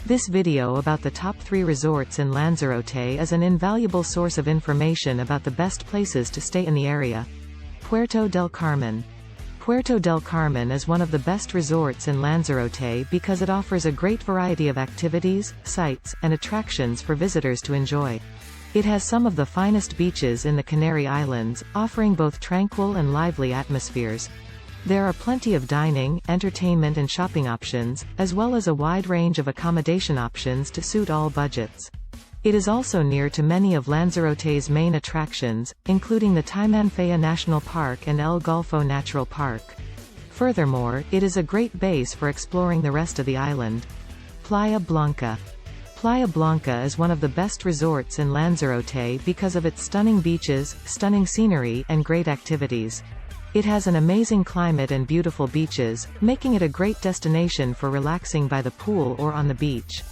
This video about the top 3 resorts in Lanzarote is an invaluable source of information about the best places to stay in the area. Puerto del Carmen. Puerto del Carmen is one of the best resorts in Lanzarote because it offers a great variety of activities, sites, and attractions for visitors to enjoy. It has some of the finest beaches in the Canary Islands, offering both tranquil and lively atmospheres. There are plenty of dining, entertainment and shopping options, as well as a wide range of accommodation options to suit all budgets. It is also near to many of Lanzarote's main attractions, including the Timanfaya National Park and El Golfo Natural Park. Furthermore, it is a great base for exploring the rest of the island. Playa Blanca. Playa Blanca is one of the best resorts in Lanzarote because of its stunning beaches, stunning scenery, and great activities. It has an amazing climate and beautiful beaches, making it a great destination for relaxing by the pool or on the beach.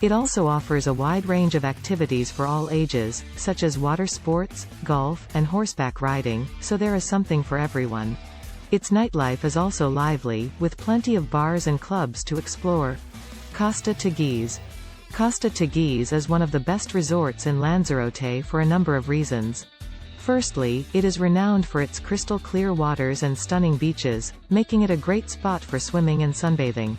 It also offers a wide range of activities for all ages, such as water sports, golf, and horseback riding, so there is something for everyone. Its nightlife is also lively, with plenty of bars and clubs to explore. Costa Teguise. Costa Teguise is one of the best resorts in Lanzarote for a number of reasons. Firstly, it is renowned for its crystal clear waters and stunning beaches, making it a great spot for swimming and sunbathing.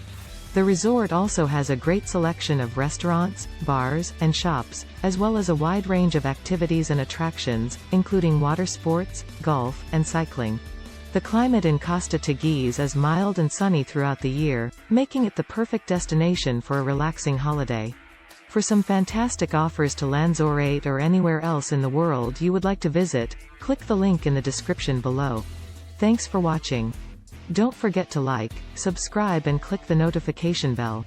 The resort also has a great selection of restaurants, bars, and shops, as well as a wide range of activities and attractions, including water sports, golf, and cycling. The climate in Costa Teguise is mild and sunny throughout the year, making it the perfect destination for a relaxing holiday. For some fantastic offers to Lanzorate or anywhere else in the world you would like to visit, click the link in the description below. Thanks for watching. Don't forget to like, subscribe and click the notification bell.